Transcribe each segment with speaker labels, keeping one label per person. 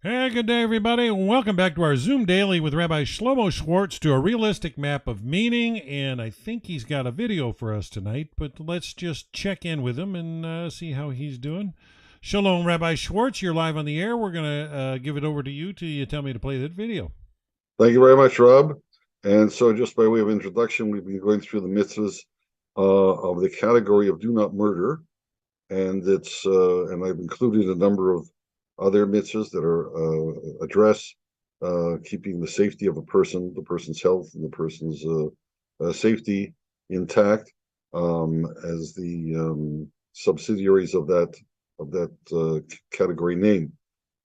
Speaker 1: Hey, good day, everybody. Welcome back to our Zoom Daily with Rabbi Shlomo Schwartz to a realistic map of meaning. And I think he's got a video for us tonight, but let's just check in with him and see how he's doing. Shalom, Rabbi Schwartz. You're live on the air. We're going to give it over to you to tell me to play that video.
Speaker 2: Thank you very much, Rob. And so just by way of introduction, we've been going through the mitzvahs of the category of do not murder. And and I've included a number of other mitzvahs that are address keeping the safety of a person, the person's health, and the person's safety intact as the subsidiaries of that category name.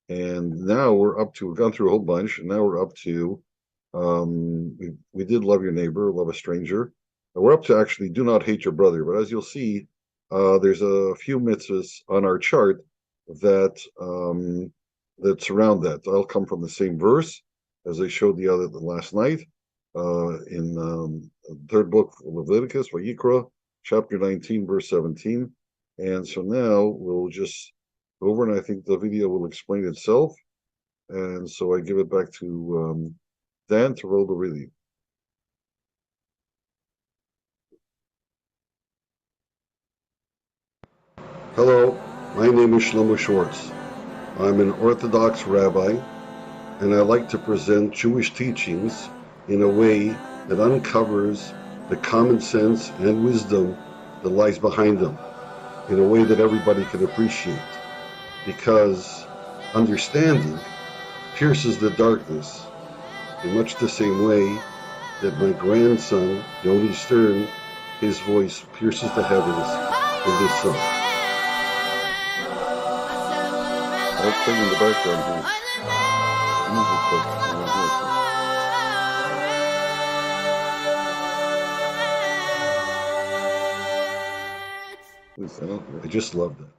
Speaker 2: And now we've gone through a whole bunch, and now we're up to, we did love your neighbor, love a stranger. And we're up to actually do not hate your brother. But as you'll see, there's a few mitzvahs on our chart that surround that. They'll come from the same verse as I showed the last night in the third book of Leviticus, Vayikra, chapter 19, verse 17. And so now we'll just go over, and I think the video will explain itself. And so I give it back to Dan to roll the video. Hello, my name is Shlomo Schwartz. I'm an Orthodox rabbi, and I like to present Jewish teachings in a way that uncovers the common sense and wisdom that lies behind them, in a way that everybody can appreciate, because understanding pierces the darkness in much the same way that my grandson, Yoni Stern, his voice pierces the heavens with this song. I was playing in the background here. I just love that.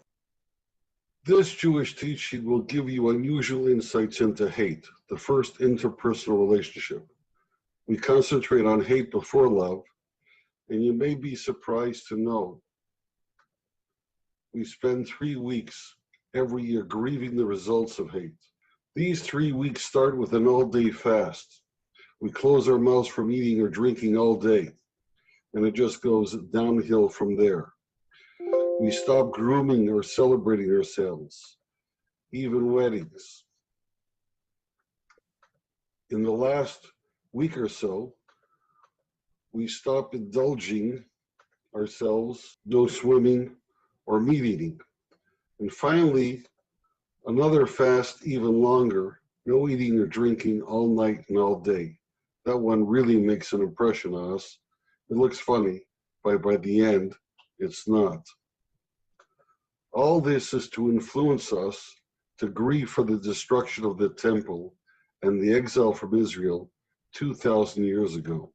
Speaker 2: This Jewish teaching will give you unusual insights into hate, the first interpersonal relationship. We concentrate on hate before love, and you may be surprised to know we spend 3 weeks every year grieving the results of hate. These 3 weeks start with an all-day fast. We close our mouths from eating or drinking all day, and it just goes downhill from there. We stop grooming or celebrating ourselves, even weddings. In the last week or so, we stop indulging ourselves, no swimming or meat eating. And finally, another fast even longer, no eating or drinking all night and all day. That one really makes an impression on us. It looks funny, but by the end, it's not. All this is to influence us to grieve for the destruction of the temple and the exile from Israel 2,000 years ago.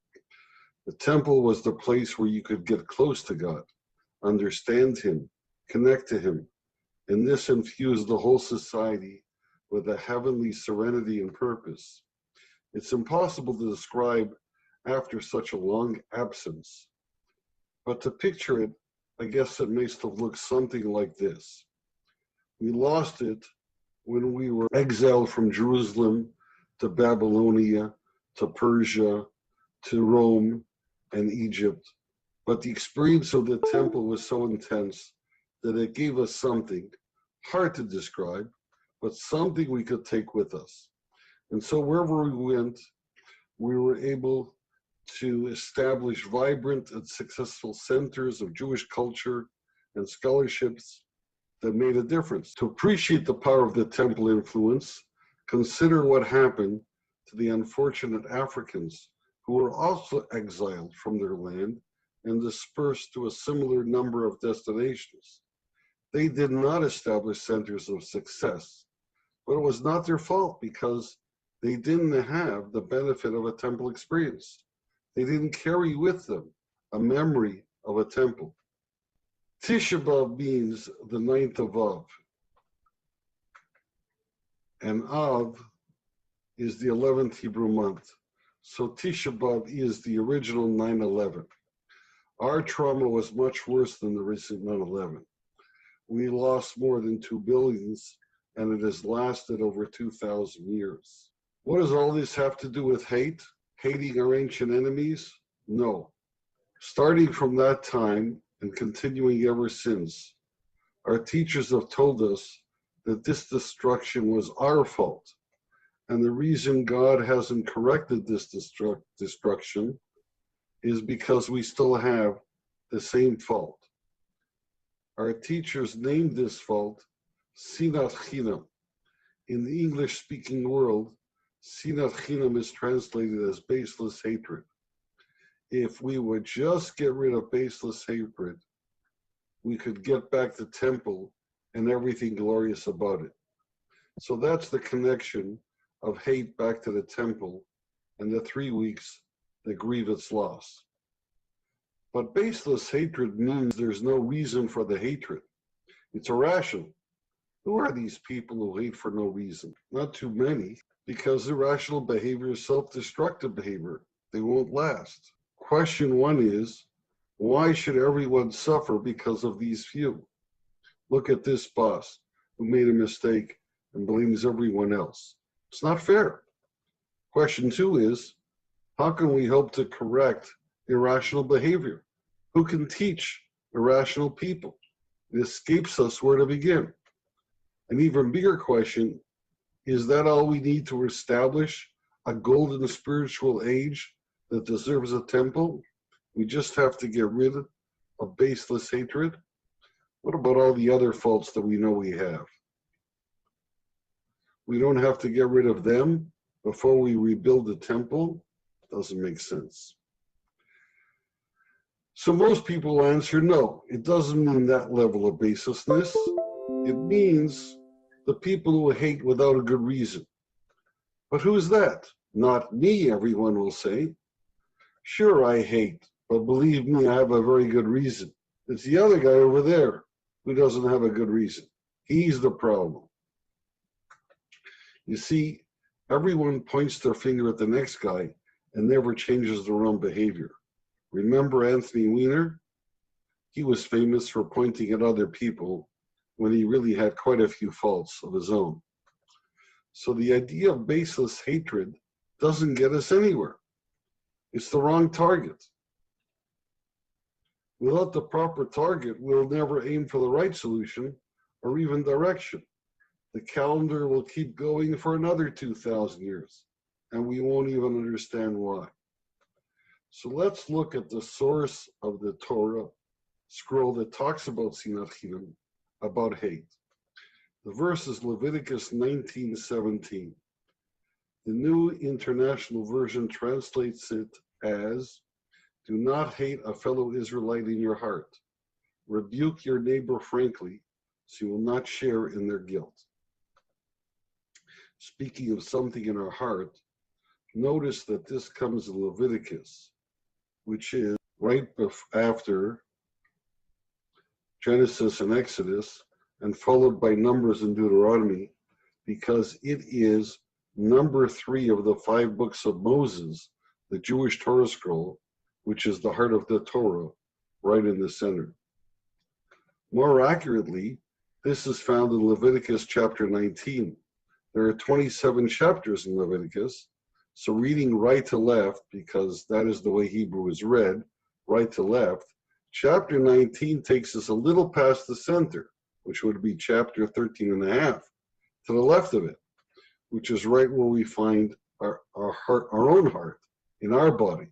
Speaker 2: The temple was the place where you could get close to God, understand Him, connect to Him, and this infused the whole society with a heavenly serenity and purpose. It's impossible to describe after such a long absence, but to picture it, I guess it must have looked something like this. We lost it when we were exiled from Jerusalem to Babylonia, to Persia, to Rome and Egypt. But the experience of the temple was so intense that it gave us something, hard to describe, but something we could take with us. And so wherever we went, we were able to establish vibrant and successful centers of Jewish culture and scholarships that made a difference. To appreciate the power of the temple influence, consider what happened to the unfortunate Africans who were also exiled from their land and dispersed to a similar number of destinations. They did not establish centers of success, but it was not their fault because they didn't have the benefit of a temple experience. They didn't carry with them a memory of a temple. Tisha B'Av means the 9th of Av, and Av is the 11th Hebrew month. So Tisha B'Av is the original 9/11. Our trauma was much worse than the recent 9/11. We lost more than 2 billion and it has lasted over 2,000 years. What does all this have to do with hate? Hating our ancient enemies? No. Starting from that time and continuing ever since, our teachers have told us that this destruction was our fault. And the reason God hasn't corrected this destruction is because we still have the same fault. Our teachers named this fault Sinat Chinam. In the English-speaking world, Sinat Chinam is translated as baseless hatred. If we would just get rid of baseless hatred, we could get back the temple and everything glorious about it. So that's the connection of hate back to the temple and the 3 weeks that grieve its loss. But baseless hatred means there's no reason for the hatred. It's irrational. Who are these people who hate for no reason? Not too many, because irrational behavior is self-destructive behavior. They won't last. Question one is, why should everyone suffer because of these few? Look at this boss who made a mistake and blames everyone else. It's not fair. Question two is, how can we hope to correct irrational behavior? Who can teach irrational people? It escapes us where to begin. An even bigger question, is that all we need to establish a golden spiritual age that deserves a temple? We just have to get rid of baseless hatred? What about all the other faults that we know we have? We don't have to get rid of them before we rebuild the temple? Doesn't make sense. So most people answer no. It doesn't mean that level of baselessness. It means the people who hate without a good reason. But who's that? Not me, everyone will say. Sure, I hate, but believe me, I have a very good reason. It's the other guy over there who doesn't have a good reason. He's the problem. You see, everyone points their finger at the next guy and never changes their own behavior. Remember Anthony Weiner? He was famous for pointing at other people when he really had quite a few faults of his own. So the idea of baseless hatred doesn't get us anywhere. It's the wrong target. Without the proper target, we'll never aim for the right solution or even direction. The calendar will keep going for another 2,000 years, and we won't even understand why. So let's look at the source of the Torah scroll that talks about Sinat Chinam, about hate. The verse is Leviticus 19:17. The New International Version translates it as, do not hate a fellow Israelite in your heart. Rebuke your neighbor frankly, so you will not share in their guilt. Speaking of something in our heart, notice that this comes in Leviticus, which is right after Genesis and Exodus, and followed by Numbers and Deuteronomy, because it is number 3 of the 5 books of Moses, the Jewish Torah scroll, which is the heart of the Torah, right in the center. More accurately, this is found in Leviticus chapter 19. There are 27 chapters in Leviticus, so reading right to left, because that is the way Hebrew is read, right to left, chapter 19 takes us a little past the center, which would be chapter 13 and a half, to the left of it, which is right where we find our heart, our own heart, in our body,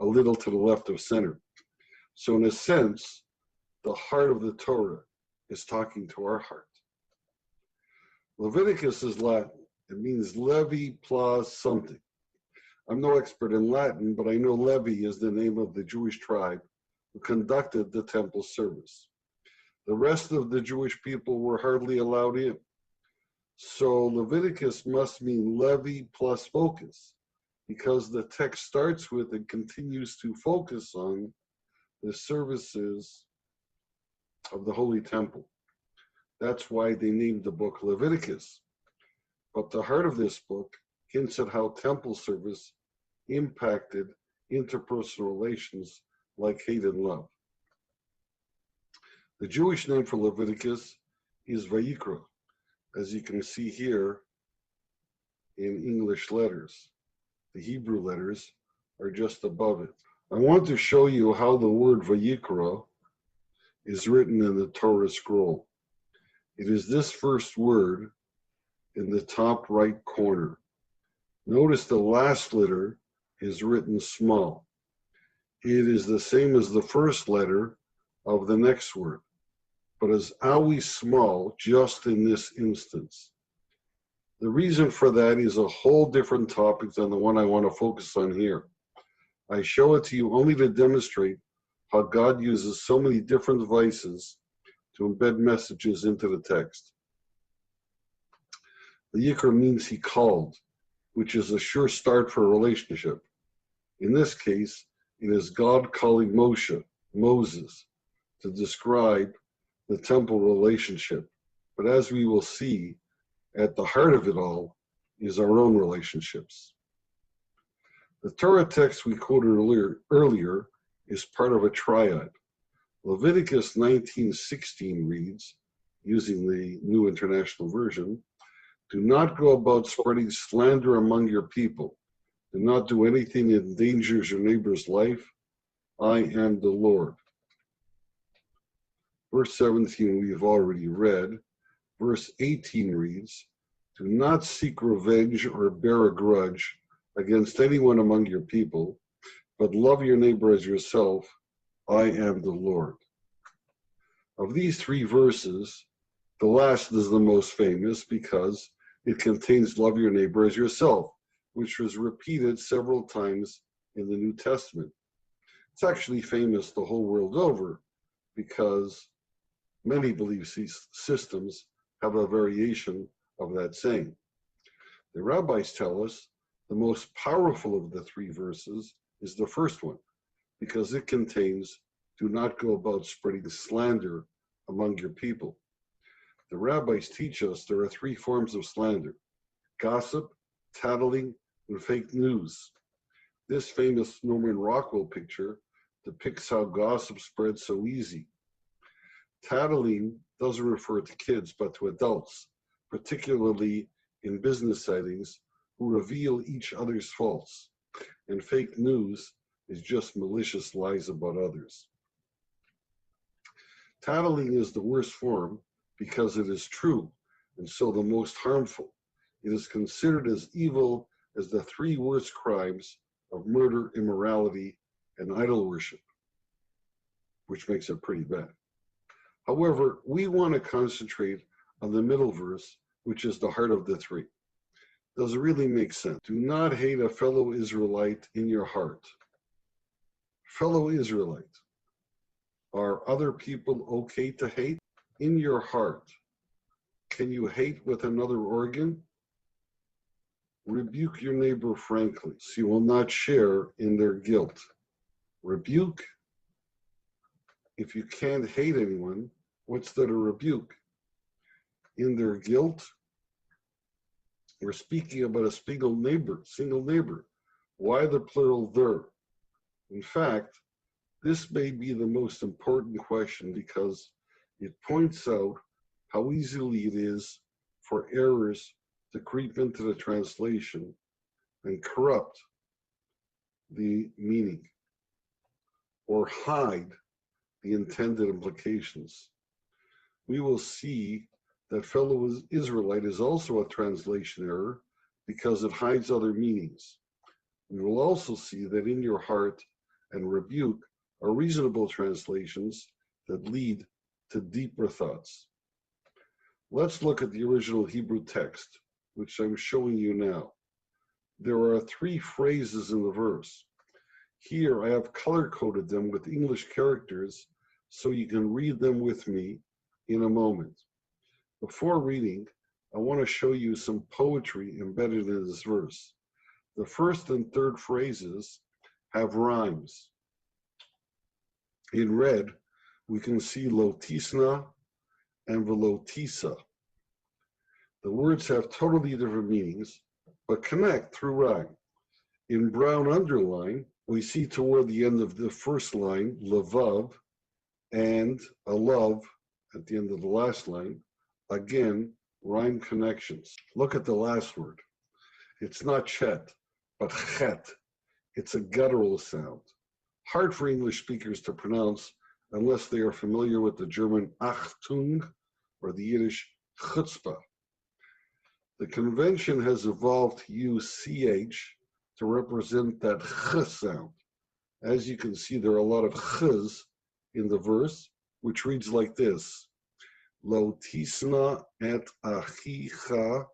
Speaker 2: a little to the left of center. So in a sense, the heart of the Torah is talking to our heart. Leviticus is Latin. It means levy plus something. I'm no expert in Latin, but I know Levi is the name of the Jewish tribe who conducted the temple service. The rest of the Jewish people were hardly allowed in. So Leviticus must mean levy plus focus, because the text starts with and continues to focus on the services of the Holy Temple. That's why they named the book Leviticus. But the heart of this book hints at how temple service impacted interpersonal relations like hate and love. The Jewish name for Leviticus is Vayikra, as you can see here in English letters. The Hebrew letters are just above it. I want to show you how the word Vayikra is written in the Torah scroll. It is this first word in the top right corner. Notice the last letter is written small. It is the same as the first letter of the next word, but is always small just in this instance. The reason for that is a whole different topic than the one I want to focus on here. I show it to you only to demonstrate how God uses so many different devices to embed messages into the text. The Yikra means he called, which is a sure start for a relationship. In this case, it is God calling Moses, to describe the temple relationship. But as we will see, at the heart of it all is our own relationships. The Torah text we quoted earlier is part of a triad. Leviticus 19:16 reads, using the New International Version, "Do not go about spreading slander among your people. Do not do anything that endangers your neighbor's life. I am the Lord." Verse 17 we've already read. Verse 18 reads, "Do not seek revenge or bear a grudge against anyone among your people, but love your neighbor as yourself. I am the Lord." Of these three verses, the last is the most famous because it contains love your neighbor as yourself, which was repeated several times in the New Testament. It's actually famous the whole world over because many belief systems have a variation of that saying. The rabbis tell us the most powerful of the three verses is the first one, because it contains, "Do not go about spreading slander among your people." The rabbis teach us there are three forms of slander: gossip, tattling, and fake news. This famous Norman Rockwell picture depicts how gossip spreads so easy. Tattling doesn't refer to kids, but to adults, particularly in business settings, who reveal each other's faults. And fake news is just malicious lies about others. Tattling is the worst form because it is true, and so the most harmful. It is considered as evil as the three worst crimes of murder, immorality, and idol worship, which makes it pretty bad. However, we want to concentrate on the middle verse, which is the heart of the three. Does it really make sense? Do not hate a fellow Israelite in your heart. Fellow Israelite. Are other people okay to hate? In your heart, can you hate with another organ? Rebuke your neighbor frankly, so you will not share in their guilt. Rebuke. If you can't hate anyone, what's that a rebuke? In their guilt? We're speaking about a single neighbor. Why the plural there? In fact, this may be the most important question because it points out how easily it is for errors to creep into the translation and corrupt the meaning or hide the intended implications. We will see that fellow Israelite is also a translation error because it hides other meanings. We will also see that in your heart and rebuke are reasonable translations that lead to deeper thoughts. Let's look at the original Hebrew text, which I'm showing you now. There are three phrases in the verse. Here I have color-coded them with English characters so you can read them with me in a moment. Before reading, I want to show you some poetry embedded in this verse. The first and third phrases have rhymes. In red, we can see lotisna and velotisa. The words have totally different meanings, but connect through rhyme. In brown underline, we see toward the end of the first line, levav, and a love at the end of the last line, again, rhyme connections. Look at the last word. It's not chet, but chet. It's a guttural sound, hard for English speakers to pronounce unless they are familiar with the German Achtung or the Yiddish chutzpah. The convention has evolved to use ch to represent that ch sound. As you can see, there are a lot of chs in the verse, which reads like this: Lo tisna et achicha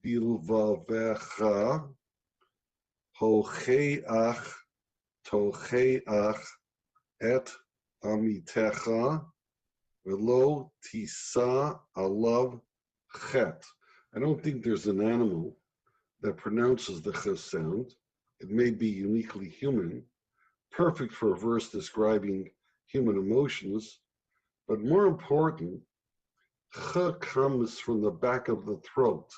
Speaker 2: bilvavecha hocheach tocheach et amitecha velo tisa alav chet. I don't think there's an animal that pronounces the ch sound. It may be uniquely human, perfect for a verse describing human emotions, but more important, ch comes from the back of the throat.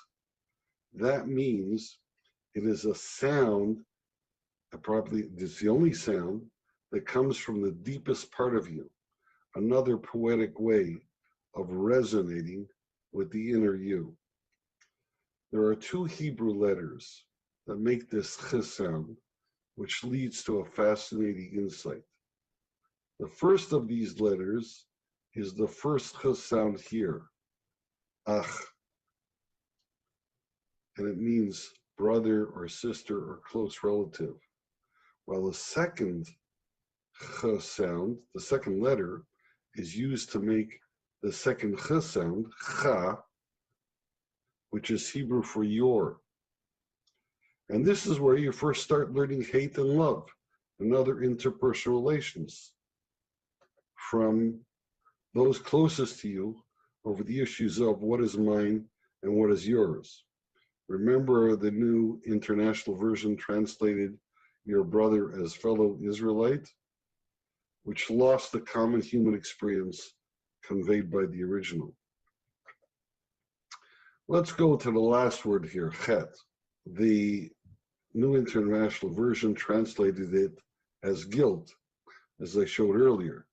Speaker 2: That means it is a sound, probably it's the only sound that comes from the deepest part of you, another poetic way of resonating with the inner you. There are two Hebrew letters that make this ch sound, which leads to a fascinating insight. The first of these letters is the first ch sound here, ach, and it means brother or sister or close relative. While the second ch sound, the second letter, is used to make the second ch sound, cha, which is Hebrew for your. And this is where you first start learning hate and love and other interpersonal relations from those closest to you over the issues of what is mine and what is yours. Remember, the New International Version translated your brother as fellow Israelite, which lost the common human experience conveyed by the original. Let's go to the last word here, chet. The New International Version translated it as guilt, as I showed earlier.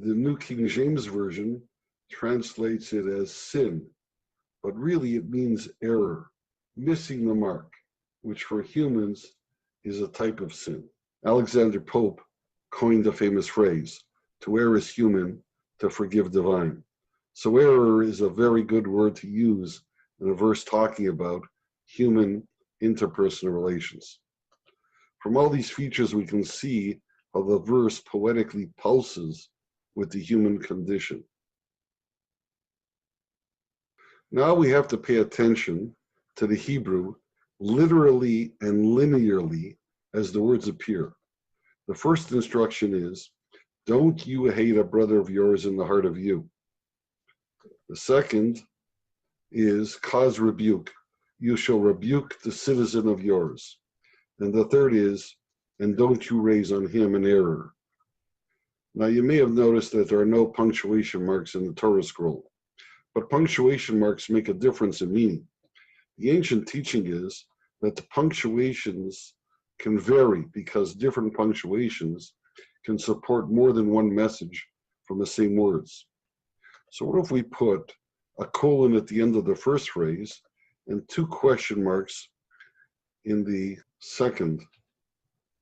Speaker 2: The New King James Version translates it as sin, but really it means error, missing the mark, which for humans is a type of sin. Alexander Pope coined the famous phrase, to err is human, to forgive divine. So error is a very good word to use in a verse talking about human interpersonal relations. From all these features, we can see how the verse poetically pulses with the human condition. Now we have to pay attention to the Hebrew literally and linearly as the words appear. The first instruction is, don't you hate a brother of yours in the heart of you. The second is cause rebuke. You shall rebuke the citizen of yours. And the third is, and don't you raise on him an error. Now you may have noticed that there are no punctuation marks in the Torah scroll, but punctuation marks make a difference in meaning. The ancient teaching is that the punctuations can vary because different punctuations can support more than one message from the same words. So what if we put a colon at the end of the first phrase and two question marks in the second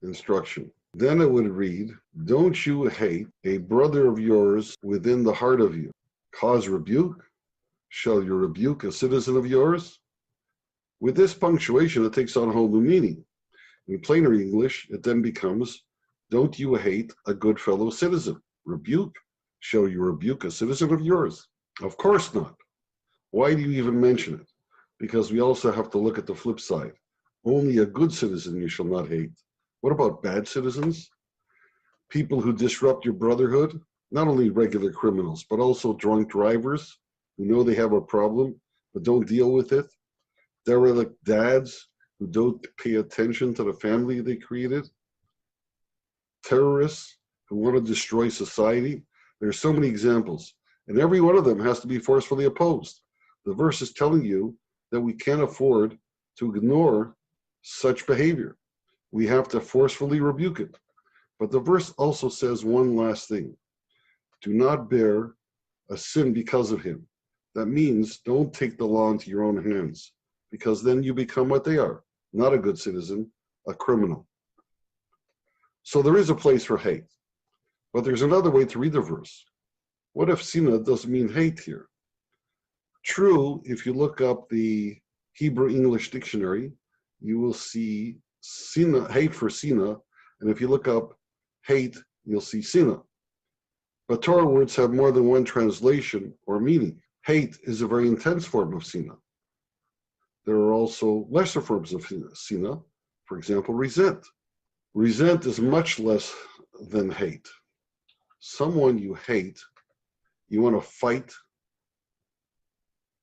Speaker 2: instruction? Then it would read, don't you hate a brother of yours within the heart of you? Cause rebuke? Shall you rebuke a citizen of yours? With this punctuation, it takes on a whole new meaning. In plainer English, it then becomes, don't you hate a good fellow citizen? Rebuke? Shall you rebuke a citizen of yours? Of course not. Why do you even mention it? Because we also have to look at the flip side. Only a good citizen you shall not hate. What about bad citizens? People who disrupt your brotherhood? Not only regular criminals, but also drunk drivers who know they have a problem, but don't deal with it. Derelict dads who don't pay attention to the family they created. Terrorists who want to destroy society. There are so many examples, and every one of them has to be forcefully opposed. The verse is telling you that we can't afford to ignore such behavior. We have to forcefully rebuke it. But the verse also says one last thing. Do not bear a sin because of him. That means don't take the law into your own hands, because then you become what they are, not a good citizen, a criminal. So there is a place for hate, but there's another way to read the verse. What if sinah doesn't mean hate here? True, if you look up the Hebrew English dictionary, you will see sinah, hate for sinah, and if you look up hate, you'll see sinah. But Torah words have more than one translation or meaning. Hate is a very intense form of sinah. There are also lesser forms of sinah, for example, resent. Resent is much less than hate. Someone you hate, you want to fight,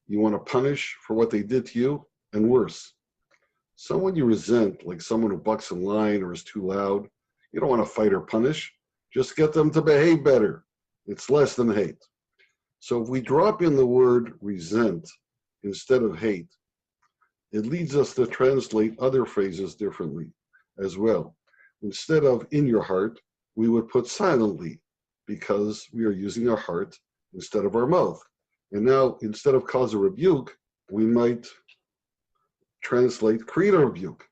Speaker 2: you want to punish for what they did to you, and worse. Someone you resent, like someone who bucks in line or is too loud, you don't want to fight or punish. Just get them to behave better. It's less than hate. So if we drop in the word resent instead of hate, it leads us to translate other phrases differently as well. Instead of in your heart, we would put silently, because we are using our heart instead of our mouth. And now, instead of cause a rebuke, we might translate create a rebuke,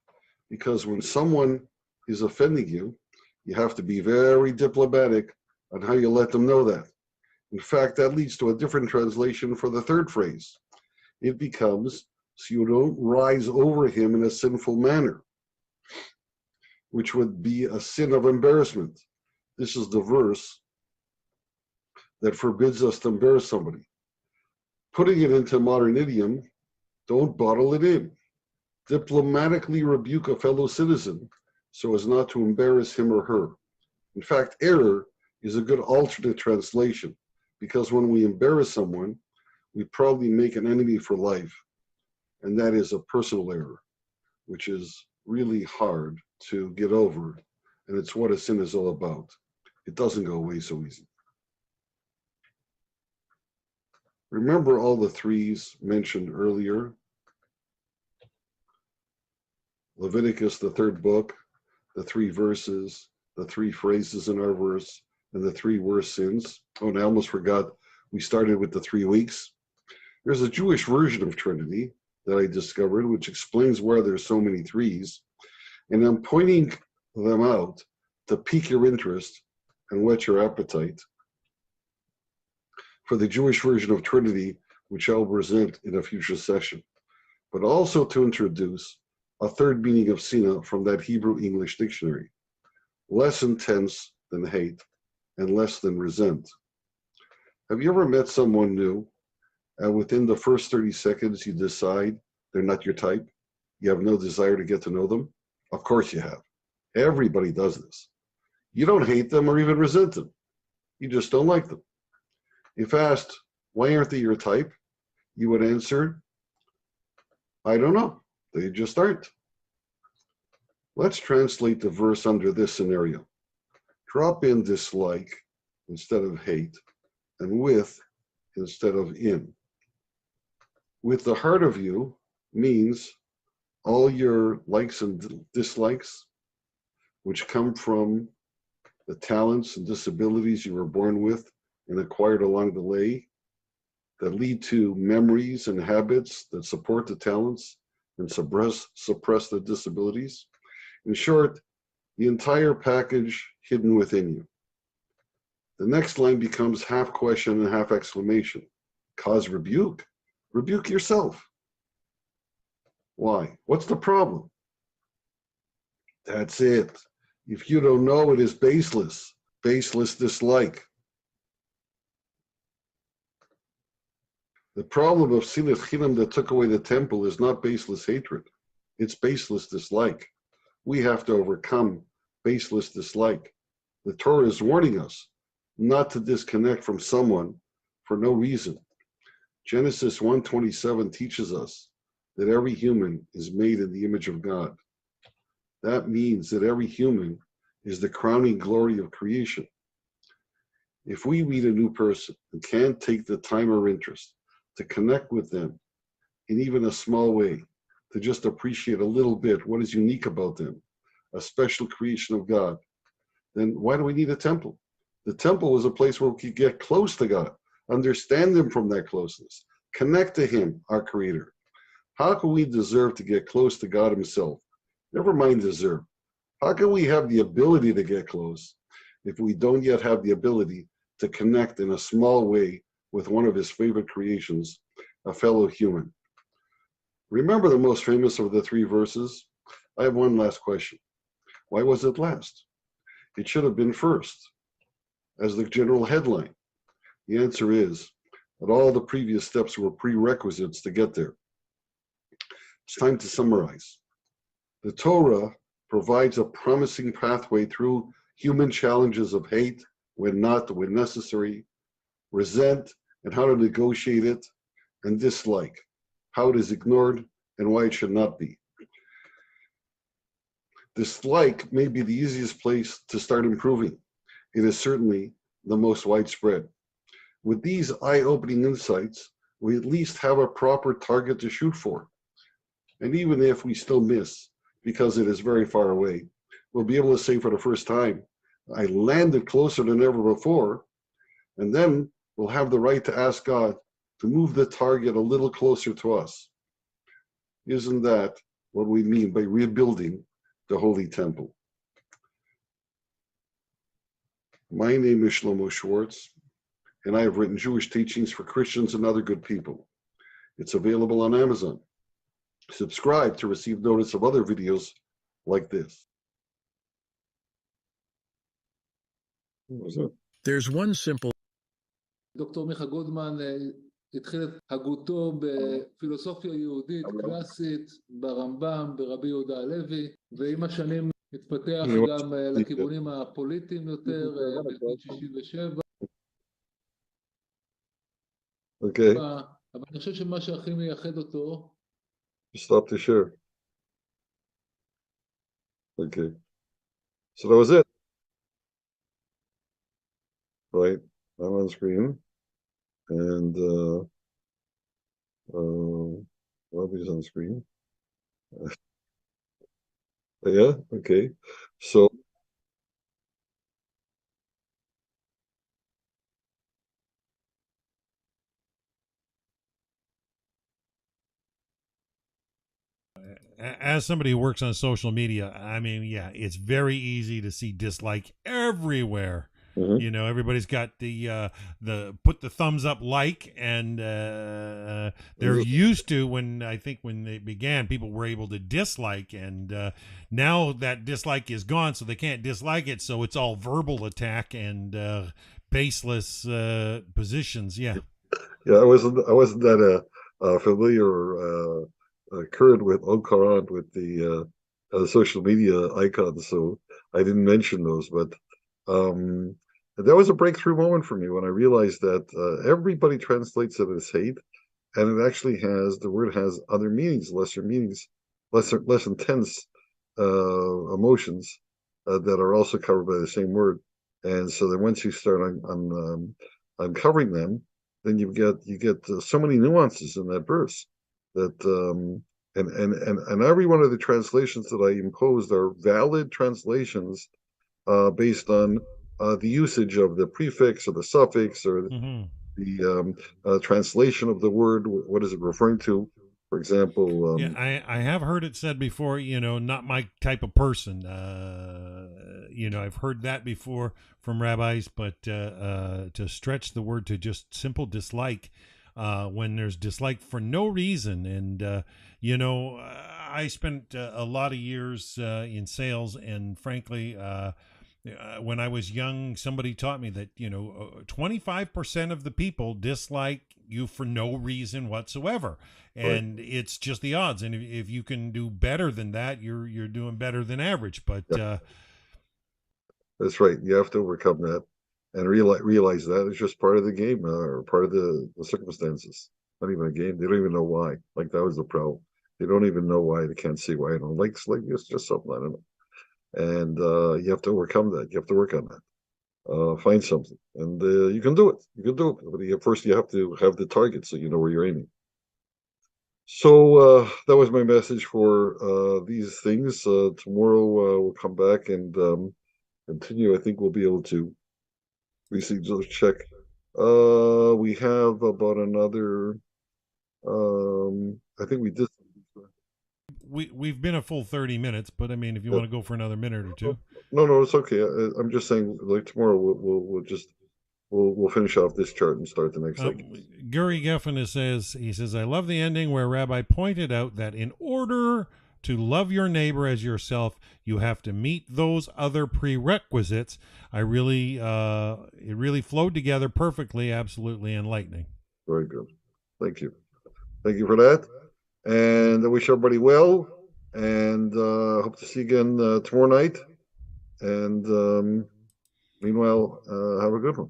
Speaker 2: because when someone is offending you, you have to be very diplomatic on how you let them know that. In fact, that leads to a different translation for the third phrase. It becomes, so you don't rise over him in a sinful manner, which would be a sin of embarrassment. This is the verse that forbids us to embarrass somebody. Putting it into modern idiom, don't bottle it in. Diplomatically rebuke a fellow citizen so as not to embarrass him or her. In fact, error is a good alternate translation, because when we embarrass someone, we probably make an enemy for life. And that is a personal error, which is really hard to get over. And it's what a sin is all about. It doesn't go away so easy. Remember all the threes mentioned earlier. Leviticus, the third book, the three verses, the three phrases in our verse, and the three worst sins. Oh, and I almost forgot, we started with the 3 weeks. There's a Jewish version of Trinity that I discovered, which explains why there's so many threes. And I'm pointing them out to pique your interest and whet your appetite for the Jewish version of Trinity, which I'll present in a future session, but also to introduce a third meaning of sinah from that Hebrew English dictionary, less intense than hate and less than resent. Have you ever met someone new and within the first 30 seconds you decide they're not your type? You have no desire to get to know them? Of course you have. Everybody does this. You don't hate them or even resent them. You just don't like them. If asked, why aren't they your type? You would answer, I don't know. They just aren't. Let's translate the verse under this scenario. Drop in dislike instead of hate, and with instead of in. With the heart of you means all your likes and dislikes, which come from the talents and disabilities you were born with and acquired along the way, that lead to memories and habits that support the talents and suppress the disabilities. In short, the entire package hidden within you. The next line becomes half question and half exclamation. Cause rebuke. Rebuke yourself. Why? What's the problem? That's it. If you don't know, it is baseless. Baseless dislike. The problem of Silat Chinam that took away the temple is not baseless hatred. It's baseless dislike. We have to overcome baseless dislike. The Torah is warning us not to disconnect from someone for no reason. Genesis 1:27 teaches us that every human is made in the image of God. That means that every human is the crowning glory of creation. If we meet a new person and can't take the time or interest to connect with them in even a small way, to just appreciate a little bit what is unique about them, a special creation of God, then why do we need a temple? The temple is a place where we can get close to God, understand Him from that closeness, Connect to him, our creator. How can we deserve to get close to God himself? Never mind deserve. How can we have the ability to get close if we don't yet have the ability to connect in a small way with one of his favorite creations, a fellow human? Remember the most famous of the three verses? I have one last question. Why was it last? It should have been first, as the general headline. The answer is that all the previous steps were prerequisites to get there. It's time to summarize. The Torah provides a promising pathway through human challenges of hate, when not, when necessary, resent, and how to negotiate it, and dislike, how it is ignored, and why it should not be. Dislike may be the easiest place to start improving. It is certainly the most widespread. With these eye-opening insights, we at least have a proper target to shoot for. And even if we still miss, because it is very far away, we'll be able to say for the first time, I landed closer than ever before, and then we'll have the right to ask God to move the target a little closer to us. Isn't that what we mean by rebuilding the Holy Temple? My name is Shlomo Schwartz, and I have written Jewish teachings for Christians and other good people. It's available on Amazon. Subscribe to receive notice of other videos like this. What was that?
Speaker 3: There's one simple
Speaker 4: דוקטור מיכה גודמן התחיל את הגותו בפילוסופיה יהודית קלאסית, ברמב"ם, ברבי יהודה הלוי, ועם השנים התפתח גם לכיוונים הפוליטיים יותר, בגיל 67.
Speaker 2: Okay.
Speaker 4: אבל אני חושב שמה שהכי מייחד אותו...
Speaker 2: Stop the share. Okay. So that was it. Right. I'm on screen. And Robbie's on screen. Yeah, okay. So
Speaker 1: as somebody who works on social media, I mean, yeah, it's very easy to see dislike everywhere.
Speaker 2: Mhm.
Speaker 1: You know, everybody's got the put the thumbs up like, and they're used to, when they began, people were able to dislike, and now that dislike is gone, so they can't dislike it, so it's all verbal attack and baseless positions. Yeah.
Speaker 2: yeah, I wasn't that familiar or current with Quran with the social media icons, so I didn't mention those, but that was a breakthrough moment for me when I realized that everybody translates it as hate, and it actually the word has other meanings, lesser meanings, less intense emotions that are also covered by the same word. And so then once you start uncovering them, then you get so many nuances in that verse that and every one of the translations that I imposed are valid translations based on the usage of the prefix or the suffix or the translation of the word. What is it referring to? For example,
Speaker 1: yeah, I have heard it said before, you know, not my type of person. You know, I've heard that before from rabbis, but to stretch the word to just simple dislike when there's dislike for no reason. And, you know, I spent a lot of years in sales, and frankly, when I was young, somebody taught me that, you know, 25% of the people dislike you for no reason whatsoever. And right. It's just the odds. And if you can do better than that, you're doing better than average. But
Speaker 2: that's right. You have to overcome that and realize that it's just part of the game or part of the circumstances. Not even a game. They don't even know why. Like, that was the problem. They don't even know why. They can't see why. Like it's just something, I don't know. And you have to overcome that. You have to work on that. Find something, and you can do it. You can do it. But first, you have to have the target so you know where you're aiming. So that was my message for these things. Tomorrow we'll come back and continue. I think we'll be able to receive those check. We have about another I think we did.
Speaker 1: We've been a full 30 minutes, but I mean, if you
Speaker 2: Yeah.
Speaker 1: want to go for another minute or two.
Speaker 2: No, it's okay. I'm just saying, like tomorrow, we'll finish off this chart and start the next cycle.
Speaker 1: Guri Geffen says, I love the ending where Rabbi pointed out that in order to love your neighbor as yourself, you have to meet those other prerequisites. It really flowed together perfectly, absolutely enlightening.
Speaker 2: Very good. Thank you. Thank you for that. And I wish everybody well. And hope to see you again tomorrow night. And meanwhile, have a good one.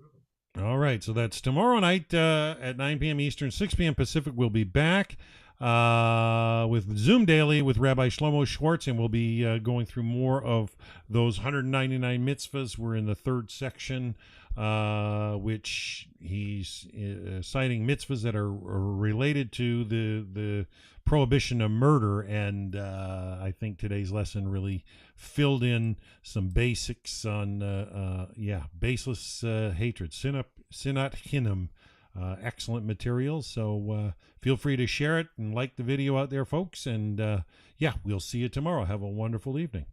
Speaker 1: All right. So that's tomorrow night at 9 p.m. Eastern, 6 p.m. Pacific. We'll be back with Zoom Daily with Rabbi Shlomo Schwartz, and we'll be going through more of those 199 mitzvahs. We're in the third section, which he's citing mitzvahs that are related to the prohibition of murder, and I think today's lesson really filled in some basics on baseless hatred, sinat chinam. Excellent material. So feel free to share it and like the video out there, folks. And we'll see you tomorrow. Have a wonderful evening.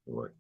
Speaker 2: All right.